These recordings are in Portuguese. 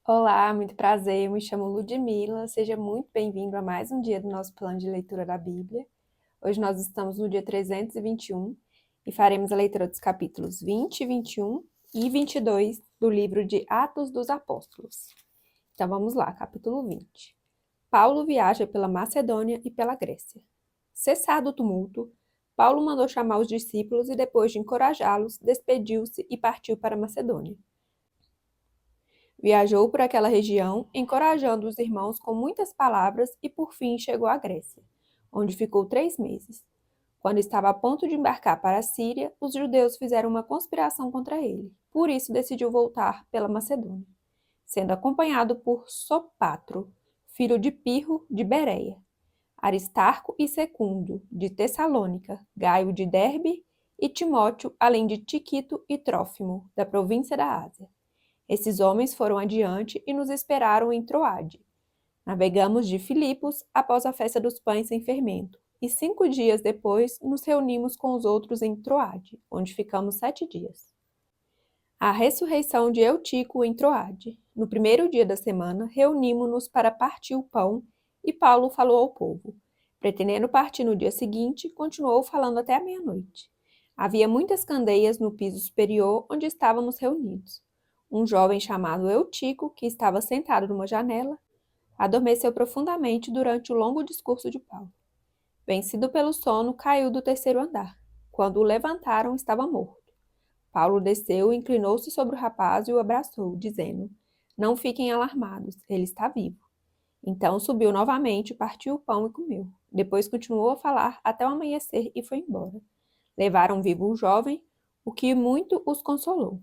Olá, muito prazer. Eu me chamo Ludmila. Seja muito bem-vindo a mais um dia do nosso plano de leitura da Bíblia. Hoje nós estamos no dia 321 e faremos a leitura dos capítulos 20, 21 e 22 do livro de Atos dos Apóstolos. Então vamos lá, capítulo 20. Paulo viaja pela Macedônia e pela Grécia. Cessado o tumulto, Paulo mandou chamar os discípulos e, depois de encorajá-los, despediu-se e partiu para a Macedônia. Viajou por aquela região, encorajando os irmãos com muitas palavras e, por fim, chegou à Grécia, onde ficou 3 meses. Quando estava a ponto de embarcar para a Síria, os judeus fizeram uma conspiração contra ele. Por isso, decidiu voltar pela Macedônia, sendo acompanhado por Sopatro, filho de Pirro de Bereia, Aristarco e Secundo, de Tessalônica, Gaio de Derbe e Timóteo, além de Tiquito e Trófimo, da província da Ásia. Esses homens foram adiante e nos esperaram em Troade. Navegamos de Filipos após a festa dos pães sem fermento, e 5 dias depois nos reunimos com os outros em Troade, onde ficamos 7 dias. A ressurreição de Eutico em Troade. No primeiro dia da semana, reunimos-nos para partir o pão, e Paulo falou ao povo. Pretendendo partir no dia seguinte, continuou falando até a meia-noite. Havia muitas candeias no piso superior onde estávamos reunidos. Um jovem chamado Eutico, que estava sentado numa janela, adormeceu profundamente durante o longo discurso de Paulo. Vencido pelo sono, caiu do terceiro andar. Quando o levantaram, estava morto. Paulo desceu, inclinou-se sobre o rapaz e o abraçou, dizendo: Não fiquem alarmados, ele está vivo. Então subiu novamente, partiu o pão e comeu. Depois continuou a falar até o amanhecer e foi embora. Levaram vivo o jovem, o que muito os consolou.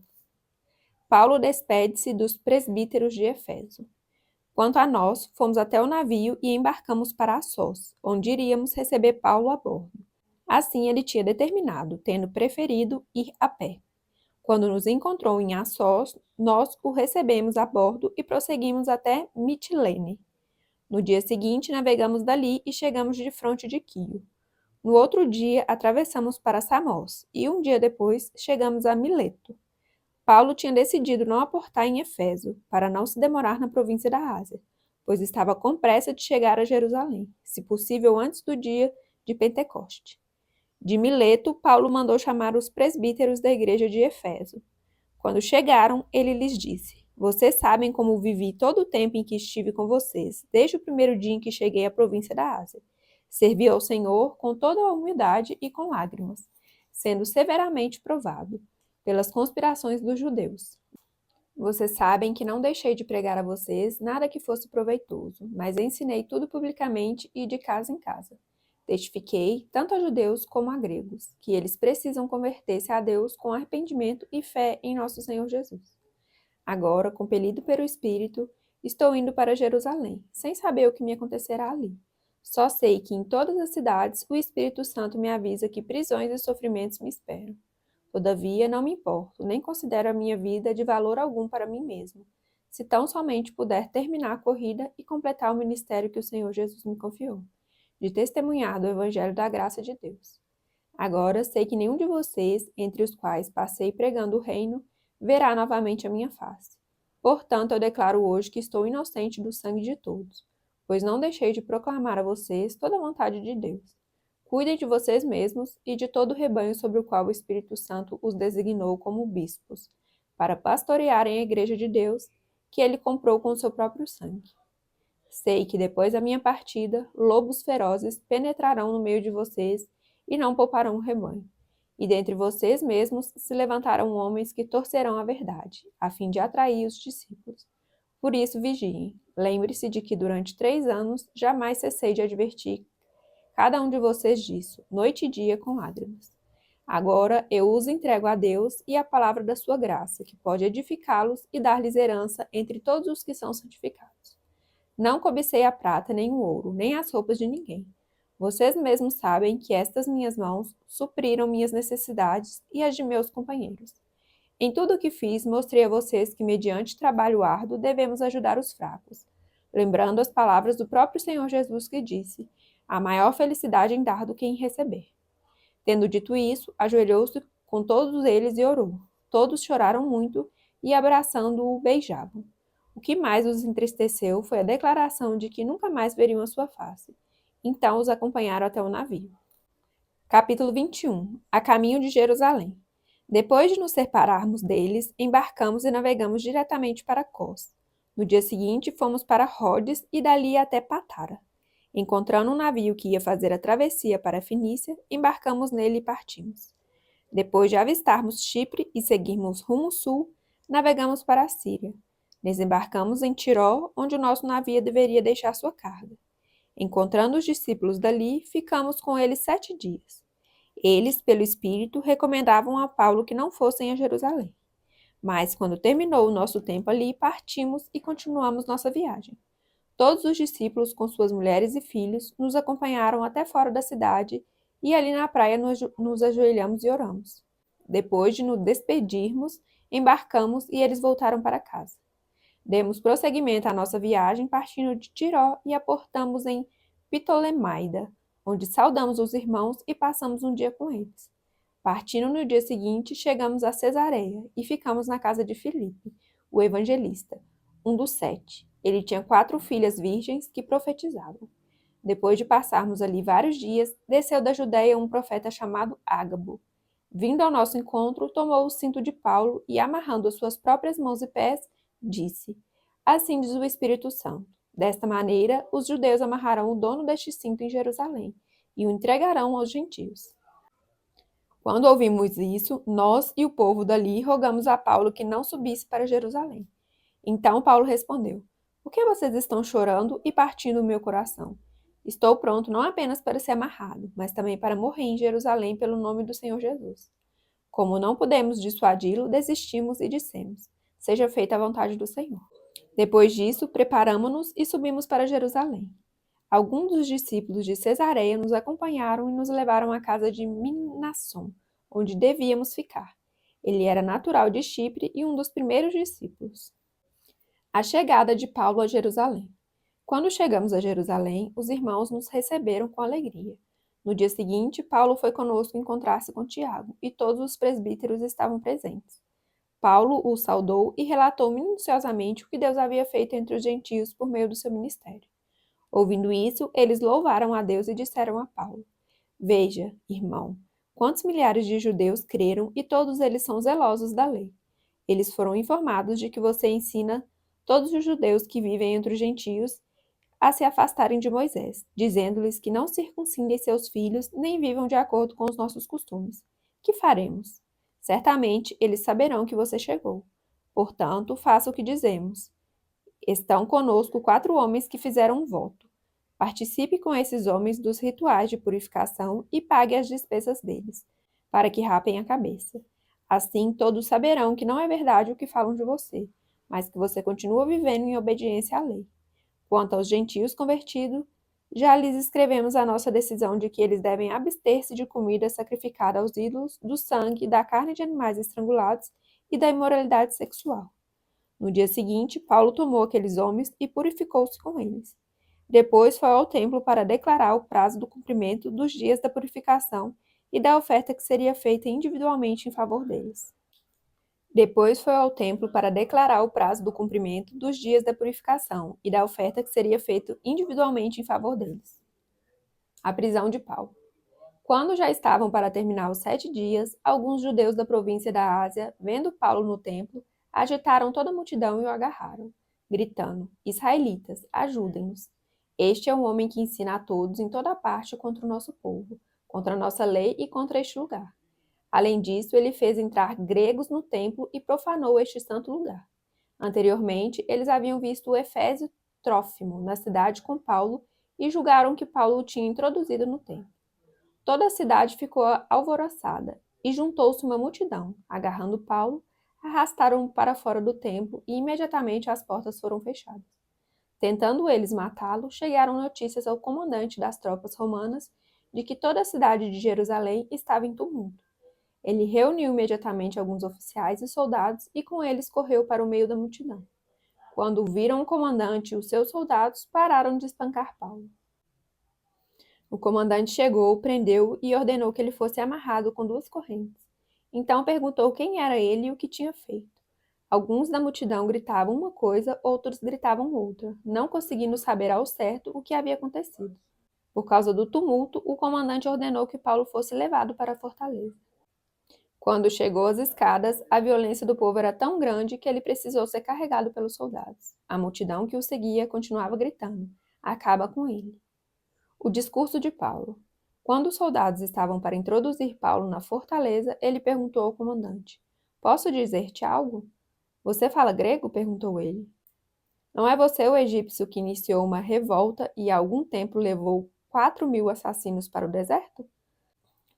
Paulo despede-se dos presbíteros de Efeso. Quanto a nós, fomos até o navio e embarcamos para Assós, onde iríamos receber Paulo a bordo. Assim ele tinha determinado, tendo preferido ir a pé. Quando nos encontrou em Assós, nós o recebemos a bordo e prosseguimos até Mitilene. No dia seguinte, navegamos dali e chegamos de fronte de Quio. No outro dia, atravessamos para Samos e um dia depois chegamos a Mileto. Paulo tinha decidido não aportar em Efeso, para não se demorar na província da Ásia, pois estava com pressa de chegar a Jerusalém, se possível antes do dia de Pentecoste. De Mileto, Paulo mandou chamar os presbíteros da igreja de Efeso. Quando chegaram, ele lhes disse: Vocês sabem como vivi todo o tempo em que estive com vocês, desde o primeiro dia em que cheguei à província da Ásia. Servi ao Senhor com toda a humildade e com lágrimas, sendo severamente provado pelas conspirações dos judeus. Vocês sabem que não deixei de pregar a vocês nada que fosse proveitoso, mas ensinei tudo publicamente e de casa em casa. Testifiquei, tanto a judeus como a gregos, que eles precisam converter-se a Deus com arrependimento e fé em nosso Senhor Jesus. Agora, compelido pelo Espírito, estou indo para Jerusalém, sem saber o que me acontecerá ali. Só sei que em todas as cidades o Espírito Santo me avisa que prisões e sofrimentos me esperam. Todavia, não me importo, nem considero a minha vida de valor algum para mim mesmo, se tão somente puder terminar a corrida e completar o ministério que o Senhor Jesus me confiou, de testemunhar do Evangelho da graça de Deus. Agora sei que nenhum de vocês, entre os quais passei pregando o reino, verá novamente a minha face. Portanto, eu declaro hoje que estou inocente do sangue de todos, pois não deixei de proclamar a vocês toda a vontade de Deus. Cuidem de vocês mesmos e de todo o rebanho sobre o qual o Espírito Santo os designou como bispos, para pastorearem a igreja de Deus, que ele comprou com o seu próprio sangue. Sei que depois da minha partida, lobos ferozes penetrarão no meio de vocês e não pouparão o rebanho. E dentre vocês mesmos se levantarão homens que torcerão a verdade, a fim de atrair os discípulos. Por isso vigiem. Lembre-se de que durante 3 anos jamais cessei de advertir cada um de vocês disso, noite e dia com lágrimas. Agora eu os entrego a Deus e à palavra da sua graça, que pode edificá-los e dar-lhes herança entre todos os que são santificados. Não cobicei a prata, nem o ouro, nem as roupas de ninguém. Vocês mesmos sabem que estas minhas mãos supriram minhas necessidades e as de meus companheiros. Em tudo o que fiz, mostrei a vocês que, mediante trabalho árduo, devemos ajudar os fracos, lembrando as palavras do próprio Senhor Jesus que disse: há maior felicidade em dar do que em receber. Tendo dito isso, ajoelhou-se com todos eles e orou. Todos choraram muito e, abraçando-o, beijavam. O que mais os entristeceu foi a declaração de que nunca mais veriam a sua face. Então os acompanharam até o navio. Capítulo 21. A caminho de Jerusalém. Depois de nos separarmos deles, embarcamos e navegamos diretamente para Cós. No dia seguinte, fomos para Rhodes e dali até Patara. Encontrando um navio que ia fazer a travessia para a Fenícia, embarcamos nele e partimos. Depois de avistarmos Chipre e seguirmos rumo sul, navegamos para a Síria. Desembarcamos em Tiró, onde o nosso navio deveria deixar sua carga. Encontrando os discípulos dali, ficamos com eles 7 dias. Eles, pelo Espírito, recomendavam a Paulo que não fossem a Jerusalém. Mas, quando terminou o nosso tempo ali, partimos e continuamos nossa viagem. Todos os discípulos, com suas mulheres e filhos, nos acompanharam até fora da cidade e ali na praia nos ajoelhamos e oramos. Depois de nos despedirmos, embarcamos e eles voltaram para casa. Demos prosseguimento à nossa viagem partindo de Tiró e aportamos em Ptolemaida, onde saudamos os irmãos e passamos um dia com eles. Partindo no dia seguinte, chegamos a Cesareia e ficamos na casa de Filipe, o evangelista, um dos 7. Ele tinha 4 filhas virgens que profetizavam. Depois de passarmos ali vários dias, desceu da Judéia um profeta chamado Ágabo. Vindo ao nosso encontro, tomou o cinto de Paulo e, amarrando as suas próprias mãos e pés, disse: Assim diz o Espírito Santo. Desta maneira, os judeus amarrarão o dono deste cinto em Jerusalém e o entregarão aos gentios. Quando ouvimos isso, nós e o povo dali rogamos a Paulo que não subisse para Jerusalém. Então Paulo respondeu: Por que vocês estão chorando e partindo o meu coração? Estou pronto não apenas para ser amarrado, mas também para morrer em Jerusalém pelo nome do Senhor Jesus. Como não pudemos dissuadi-lo, desistimos e dissemos: Seja feita a vontade do Senhor. Depois disso, preparamo-nos e subimos para Jerusalém. Alguns dos discípulos de Cesareia nos acompanharam e nos levaram à casa de Minasson, onde devíamos ficar. Ele era natural de Chipre e um dos primeiros discípulos. A chegada de Paulo a Jerusalém. Quando chegamos a Jerusalém, os irmãos nos receberam com alegria. No dia seguinte, Paulo foi conosco encontrar-se com Tiago, e todos os presbíteros estavam presentes. Paulo o saudou e relatou minuciosamente o que Deus havia feito entre os gentios por meio do seu ministério. Ouvindo isso, eles louvaram a Deus e disseram a Paulo: Veja, irmão, quantos milhares de judeus creram e todos eles são zelosos da lei. Eles foram informados de que você ensina todos os judeus que vivem entre os gentios a se afastarem de Moisés, dizendo-lhes que não circuncindem seus filhos nem vivam de acordo com os nossos costumes. Que faremos? Certamente eles saberão que você chegou. Portanto, faça o que dizemos. Estão conosco 4 homens que fizeram um voto. Participe com esses homens dos rituais de purificação e pague as despesas deles, para que rapem a cabeça. Assim todos saberão que não é verdade o que falam de você, mas que você continua vivendo em obediência à lei. Quanto aos gentios convertidos, já lhes escrevemos a nossa decisão de que eles devem abster-se de comida sacrificada aos ídolos, do sangue, da carne de animais estrangulados e da imoralidade sexual. No dia seguinte, Paulo tomou aqueles homens e purificou-se com eles. Depois foi ao templo para declarar o prazo do cumprimento dos dias da purificação e da oferta que seria feita individualmente em favor deles. Depois foi ao templo para declarar o prazo do cumprimento dos dias da purificação e da oferta que seria feita individualmente em favor deles. A prisão de Paulo. Quando já estavam para terminar os 7 dias, alguns judeus da província da Ásia, vendo Paulo no templo, agitaram toda a multidão e o agarraram, gritando: Israelitas, ajudem-nos! Este é um homem que ensina a todos em toda parte contra o nosso povo, contra a nossa lei e contra este lugar. Além disso, ele fez entrar gregos no templo e profanou este santo lugar. Anteriormente, eles haviam visto o Efésio Trófimo na cidade com Paulo e julgaram que Paulo o tinha introduzido no templo. Toda a cidade ficou alvoroçada e juntou-se uma multidão. Agarrando Paulo, arrastaram-o para fora do templo e imediatamente as portas foram fechadas. Tentando eles matá-lo, chegaram notícias ao comandante das tropas romanas de que toda a cidade de Jerusalém estava em tumulto. Ele reuniu imediatamente alguns oficiais e soldados e com eles correu para o meio da multidão. Quando viram o comandante e os seus soldados, pararam de espancar Paulo. O comandante chegou, prendeu-o e ordenou que ele fosse amarrado com 2 correntes. Então perguntou quem era ele e o que tinha feito. Alguns da multidão gritavam uma coisa, outros gritavam outra, não conseguindo saber ao certo o que havia acontecido. Por causa do tumulto, o comandante ordenou que Paulo fosse levado para a fortaleza. Quando chegou às escadas, a violência do povo era tão grande que ele precisou ser carregado pelos soldados. A multidão que o seguia continuava gritando: "Acaba com ele!" O discurso de Paulo. Quando os soldados estavam para introduzir Paulo na fortaleza, ele perguntou ao comandante: "Posso dizer-te algo?" "Você fala grego?" perguntou ele. "Não é você o egípcio que iniciou uma revolta e há algum tempo levou 4.000 assassinos para o deserto?"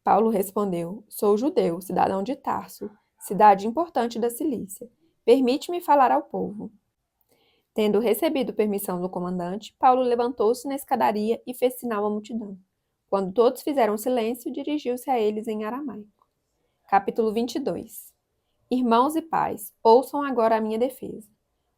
Paulo respondeu: "Sou judeu, cidadão de Tarso, cidade importante da Cilícia. Permite-me falar ao povo." Tendo recebido permissão do comandante, Paulo levantou-se na escadaria e fez sinal à multidão. Quando todos fizeram silêncio, dirigiu-se a eles em aramaico. Capítulo 22. Irmãos e pais, ouçam agora a minha defesa.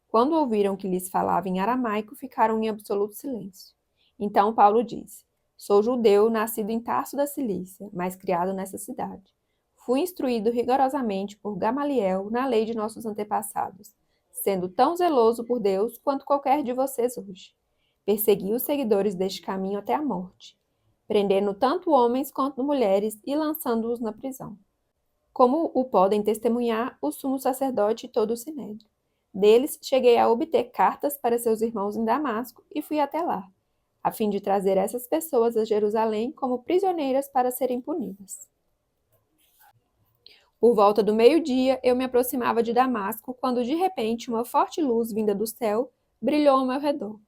Quando ouviram que lhes falava em aramaico, ficaram em absoluto silêncio. Então Paulo disse: "Sou judeu, nascido em Tarso da Cilícia, mas criado nessa cidade. Fui instruído rigorosamente por Gamaliel na lei de nossos antepassados, sendo tão zeloso por Deus quanto qualquer de vocês hoje. Persegui os seguidores deste caminho até a morte, prendendo tanto homens quanto mulheres e lançando-os na prisão. Como o podem testemunhar o sumo sacerdote e todo o sinédrio. Deles cheguei a obter cartas para seus irmãos em Damasco e fui até lá, a fim de trazer essas pessoas a Jerusalém como prisioneiras para serem punidas. Por volta do meio-dia, eu me aproximava de Damasco, quando de repente uma forte luz vinda do céu brilhou ao meu redor.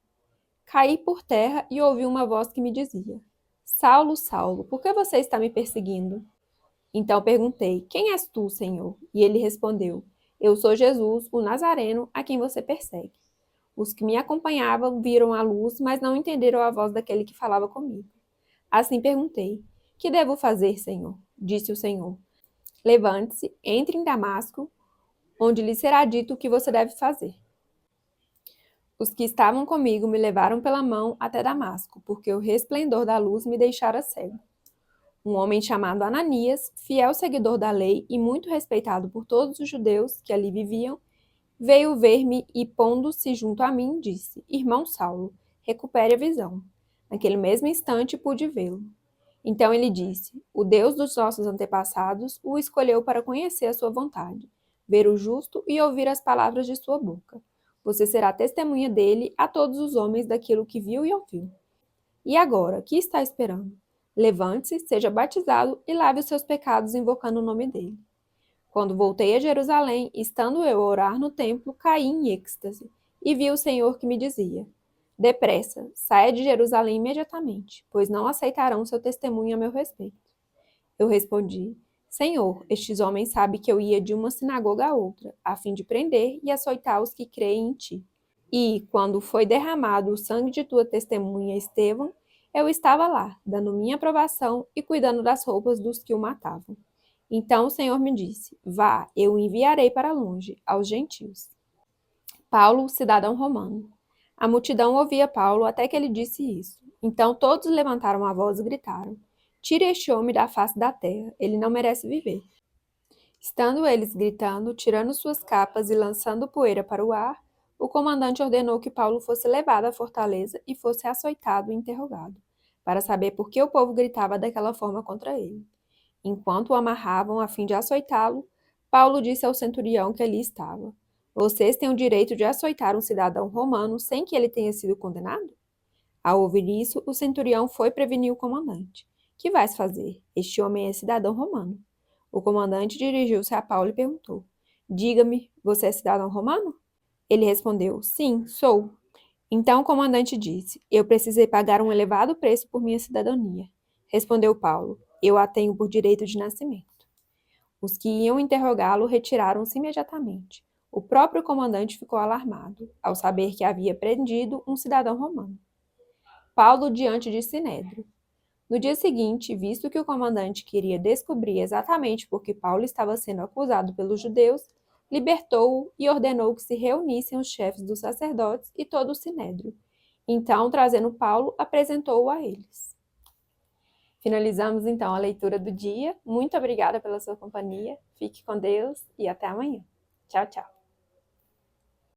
Caí por terra e ouvi uma voz que me dizia: "Saulo, Saulo, por que você está me perseguindo?" Então perguntei: "Quem és tu, Senhor?" E ele respondeu: "Eu sou Jesus, o Nazareno, a quem você persegue." Os que me acompanhavam viram a luz, mas não entenderam a voz daquele que falava comigo. Assim perguntei: "Que devo fazer, Senhor?" Disse o Senhor: "Levante-se, entre em Damasco, onde lhe será dito o que você deve fazer." Os que estavam comigo me levaram pela mão até Damasco, porque o resplendor da luz me deixara cego. Um homem chamado Ananias, fiel seguidor da lei e muito respeitado por todos os judeus que ali viviam, veio ver-me e, pondo-se junto a mim, disse: "Irmão Saulo, recupere a visão." Naquele mesmo instante pude vê-lo. Então ele disse: "O Deus dos nossos antepassados o escolheu para conhecer a sua vontade, ver o justo e ouvir as palavras de sua boca. Você será testemunha dele a todos os homens daquilo que viu e ouviu. E agora, que está esperando? Levante-se, seja batizado e lave os seus pecados invocando o nome dele." Quando voltei a Jerusalém, estando eu a orar no templo, caí em êxtase e vi o Senhor que me dizia: "Depressa, saia de Jerusalém imediatamente, pois não aceitarão seu testemunho a meu respeito." Eu respondi: "Senhor, estes homens sabem que eu ia de uma sinagoga a outra, a fim de prender e açoitar os que creem em ti. E, quando foi derramado o sangue de tua testemunha Estevão, eu estava lá, dando minha aprovação e cuidando das roupas dos que o matavam. Então o Senhor me disse: Vá, eu o enviarei para longe, aos gentios." Paulo, cidadão romano. A multidão ouvia Paulo até que ele disse isso. Então todos levantaram a voz e gritaram: "Tire este homem da face da terra, ele não merece viver." Estando eles gritando, tirando suas capas e lançando poeira para o ar, o comandante ordenou que Paulo fosse levado à fortaleza e fosse açoitado e interrogado, para saber por que o povo gritava daquela forma contra ele. Enquanto o amarravam a fim de açoitá-lo, Paulo disse ao centurião que ali estava: "Vocês têm o direito de açoitar um cidadão romano sem que ele tenha sido condenado?" Ao ouvir isso, o centurião foi prevenir o comandante: "Que vais fazer? Este homem é cidadão romano." O comandante dirigiu-se a Paulo e perguntou: "Diga-me, você é cidadão romano?" Ele respondeu: "Sim, sou." Então o comandante disse: "Eu precisei pagar um elevado preço por minha cidadania." Respondeu Paulo: "Eu a tenho por direito de nascimento." Os que iam interrogá-lo retiraram-se imediatamente. O próprio comandante ficou alarmado, ao saber que havia prendido um cidadão romano. Paulo diante de Sinédrio. No dia seguinte, visto que o comandante queria descobrir exatamente por que Paulo estava sendo acusado pelos judeus, libertou-o e ordenou que se reunissem os chefes dos sacerdotes e todo o sinédrio. Então, trazendo Paulo, apresentou-o a eles. Finalizamos então a leitura do dia. Muito obrigada pela sua companhia. Fique com Deus e até amanhã. Tchau, tchau.